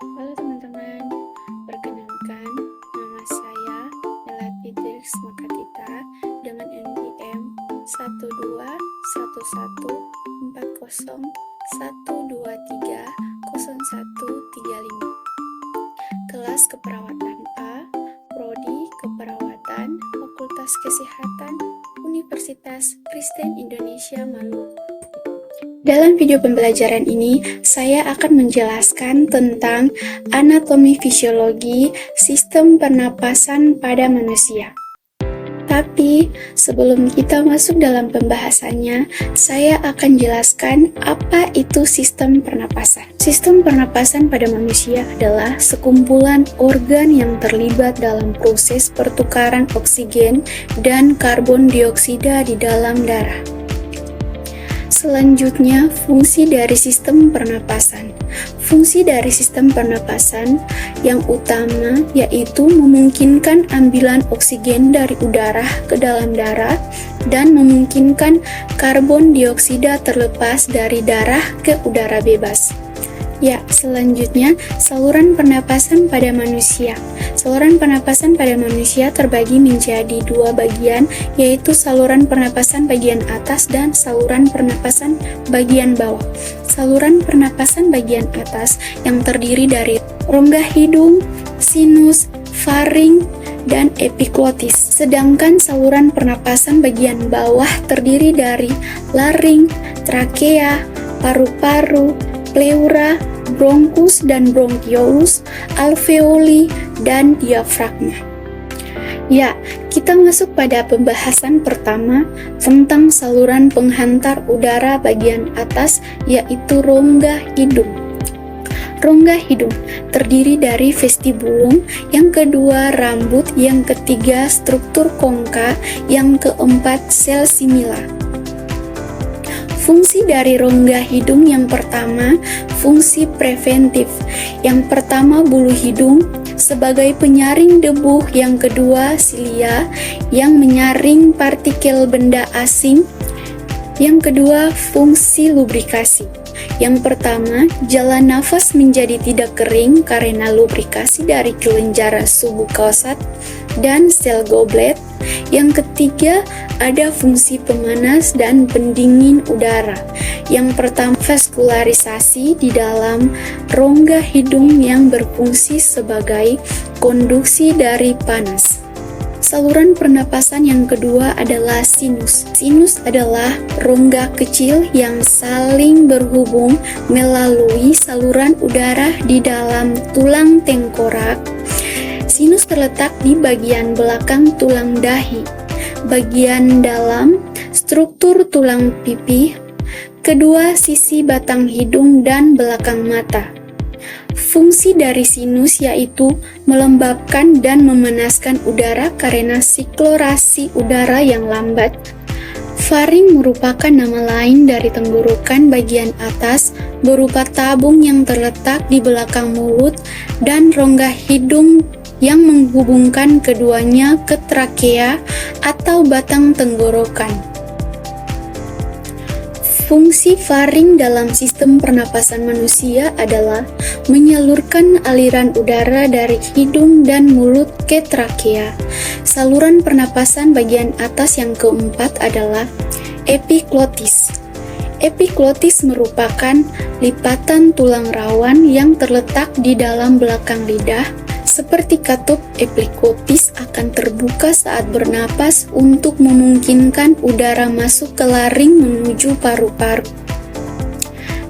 Halo teman-teman, perkenalkan nama saya Melati Dirks Makatita dengan NPM 1214040130135, kelas keperawatan A, Prodi Keperawatan, Fakultas Kesehatan, Universitas Kristen Indonesia Maluku. Dalam video pembelajaran ini, saya akan menjelaskan tentang anatomi fisiologi sistem pernapasan pada manusia. Tapi, sebelum kita masuk dalam pembahasannya, saya akan jelaskan apa itu sistem pernapasan. Sistem pernapasan pada manusia adalah sekumpulan organ yang terlibat dalam proses pertukaran oksigen dan karbon dioksida di dalam darah. Selanjutnya, fungsi dari sistem pernapasan. Fungsi dari sistem pernapasan yang utama yaitu memungkinkan ambilan oksigen dari udara ke dalam darah dan memungkinkan karbon dioksida terlepas dari darah ke udara bebas. Selanjutnya, saluran pernapasan pada manusia. Saluran pernapasan pada manusia terbagi menjadi dua bagian, yaitu saluran pernapasan bagian atas dan saluran pernapasan bagian bawah. Saluran pernapasan bagian atas yang terdiri dari rongga hidung, sinus, faring, dan epiglotis. Sedangkan saluran pernapasan bagian bawah terdiri dari laring, trakea, paru-paru, pleura, bronkus dan bronkiolus, alveoli, dan diafragma. Kita masuk pada pembahasan pertama tentang saluran penghantar udara bagian atas, yaitu rongga hidung. Rongga hidung terdiri dari vestibulum, yang kedua rambut, yang ketiga struktur kongka, yang keempat sel simila. Fungsi dari rongga hidung yang pertama, fungsi preventif. Yang pertama, bulu hidung sebagai penyaring debu, yang kedua silia yang menyaring partikel benda asing, yang kedua fungsi lubrikasi. Yang pertama, jalan nafas menjadi tidak kering karena lubrikasi dari kelenjar submukosat dan sel goblet. Yang ketiga, ada fungsi pemanas dan pendingin udara. Yang pertama, vaskularisasi di dalam rongga hidung yang berfungsi sebagai konduksi dari panas. Saluran pernapasan yang kedua adalah sinus. Sinus adalah rongga kecil yang saling berhubung melalui saluran udara di dalam tulang tengkorak. Sinus terletak di bagian belakang tulang dahi, bagian dalam struktur tulang pipi, kedua sisi batang hidung dan belakang mata. Fungsi dari sinus yaitu melembabkan dan memanaskan udara karena sirkulasi udara yang lambat. Faring merupakan nama lain dari tenggorokan bagian atas berupa tabung yang terletak di belakang mulut dan rongga hidung yang menghubungkan keduanya ke trakea atau batang tenggorokan. Fungsi faring dalam sistem pernapasan manusia adalah menyalurkan aliran udara dari hidung dan mulut ke trakea. Saluran pernapasan bagian atas yang keempat adalah epiglotis. Epiglotis merupakan lipatan tulang rawan yang terletak di dalam belakang lidah. Seperti katup, epiglotis akan terbuka saat bernapas untuk memungkinkan udara masuk ke laring menuju paru-paru.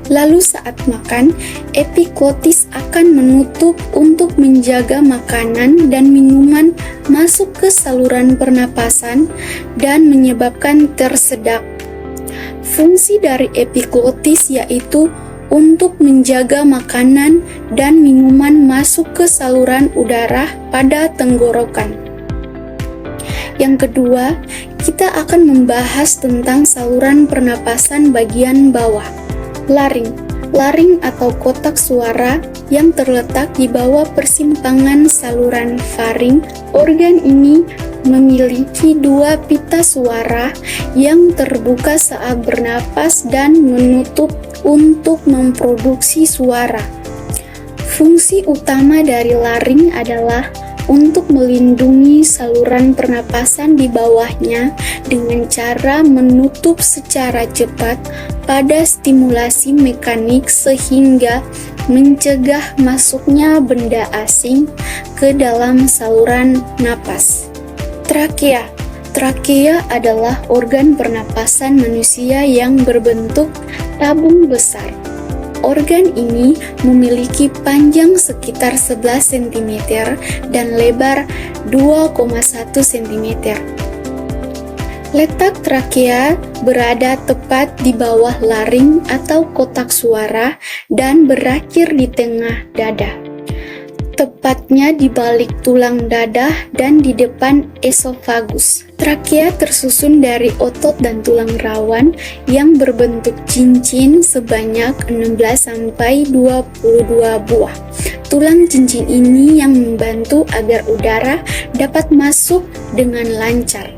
Lalu saat makan, epiglotis akan menutup untuk menjaga makanan dan minuman masuk ke saluran pernapasan dan menyebabkan tersedak. Fungsi dari epiglotis yaitu untuk menjaga makanan dan minuman masuk ke saluran udara pada tenggorokan. Yang kedua, kita akan membahas tentang saluran pernapasan bagian bawah. Laring. Laring atau kotak suara yang terletak di bawah persimpangan saluran faring. Organ ini memiliki dua pita suara yang terbuka saat bernapas dan menutup untuk memproduksi suara. Fungsi utama dari laring adalah untuk melindungi saluran pernapasan di bawahnya dengan cara menutup secara cepat pada stimulasi mekanik sehingga mencegah masuknya benda asing ke dalam saluran napas. Trakea. Trakea adalah organ pernapasan manusia yang berbentuk tabung besar. Organ ini memiliki panjang sekitar 11 cm dan lebar 2,1 cm. Letak trakea berada tepat di bawah laring atau kotak suara dan berakhir di tengah dada. Tepatnya di balik tulang dada dan di depan esofagus. Trakea tersusun dari otot dan tulang rawan yang berbentuk cincin sebanyak 16-22 buah. Tulang cincin ini yang membantu agar udara dapat masuk dengan lancar.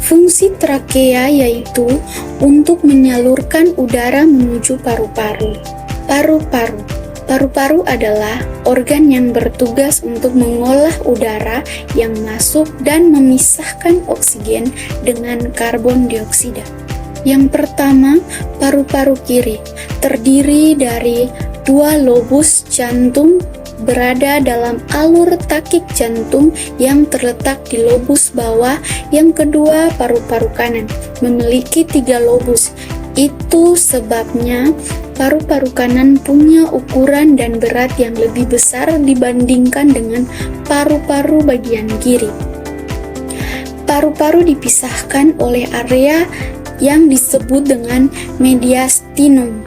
Fungsi trakea yaitu untuk menyalurkan udara menuju paru-paru. Paru-paru. Paru-paru adalah organ yang bertugas untuk mengolah udara yang masuk dan memisahkan oksigen dengan karbon dioksida. Yang pertama, paru-paru kiri terdiri dari 2 lobus jantung berada dalam alur takik jantung yang terletak di lobus bawah. Yang kedua, paru-paru kanan memiliki 3 lobus. Itu sebabnya paru-paru kanan punya ukuran dan berat yang lebih besar dibandingkan dengan paru-paru bagian kiri. Paru-paru dipisahkan oleh area yang disebut dengan mediastinum.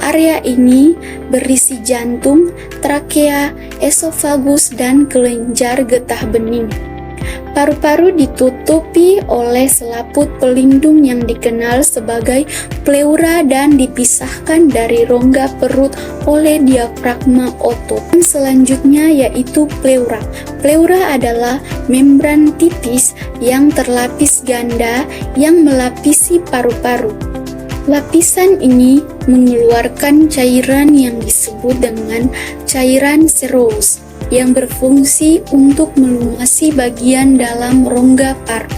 Area ini berisi jantung, trakea, esofagus, dan kelenjar getah bening. Paru-paru ditutupi oleh selaput pelindung yang dikenal sebagai pleura dan dipisahkan dari rongga perut oleh diafragma otot. Selanjutnya yaitu pleura. Pleura adalah membran tipis yang terlapis ganda yang melapisi paru-paru. Lapisan ini mengeluarkan cairan yang disebut dengan cairan serous yang berfungsi untuk melumasi bagian dalam rongga paru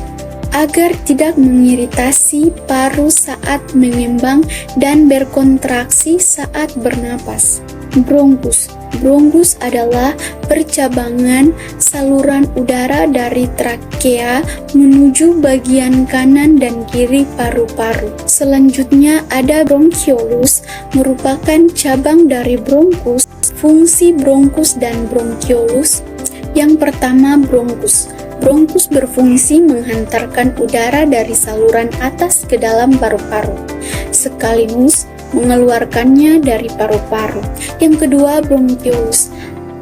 agar tidak mengiritasi paru saat mengembang dan berkontraksi saat bernapas. Bronkus. Bronkus adalah percabangan saluran udara dari trakea menuju bagian kanan dan kiri paru-paru. Selanjutnya ada bronkiolus, merupakan cabang dari bronkus. Fungsi bronkus dan bronkiolus. Yang pertama, bronkus. Bronkus berfungsi menghantarkan udara dari saluran atas ke dalam paru-paru, sekaligus mengeluarkannya dari paru-paru. Yang kedua, bronkiolus.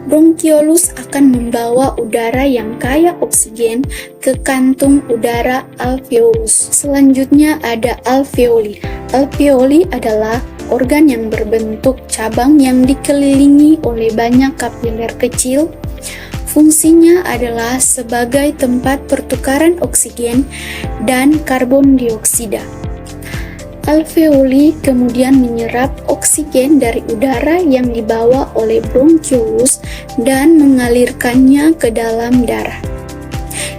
Bronkiolus akan membawa udara yang kaya oksigen ke kantung udara alveolus. Selanjutnya ada alveoli. Alveoli adalah organ yang berbentuk cabang yang dikelilingi oleh banyak kapiler kecil. Fungsinya adalah sebagai tempat pertukaran oksigen dan karbon dioksida. Alveoli kemudian menyerap oksigen dari udara yang dibawa oleh bronkiolus dan mengalirkannya ke dalam darah.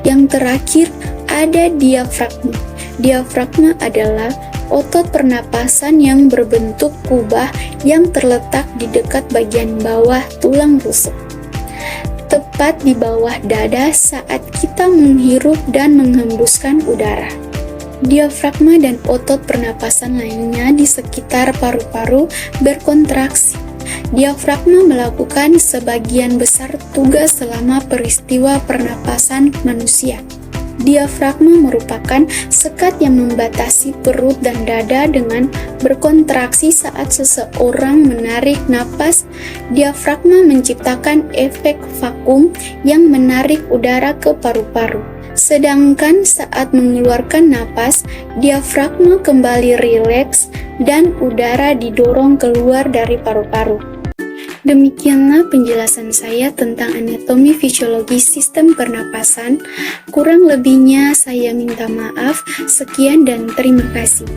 Yang terakhir ada diafragma. Diafragma adalah otot pernapasan yang berbentuk kubah yang terletak di dekat bagian bawah tulang rusuk, tepat di bawah dada saat kita menghirup dan menghembuskan udara. Diafragma dan otot pernapasan lainnya di sekitar paru-paru berkontraksi. Diafragma melakukan sebagian besar tugas selama peristiwa pernapasan manusia. Diafragma merupakan sekat yang membatasi perut dan dada dengan berkontraksi saat seseorang menarik napas. Diafragma menciptakan efek vakum yang menarik udara ke paru-paru. Sedangkan saat mengeluarkan napas, diafragma kembali rileks dan udara didorong keluar dari paru-paru. Demikianlah penjelasan saya tentang anatomi fisiologi sistem pernapasan. Kurang lebihnya saya minta maaf. Sekian dan terima kasih.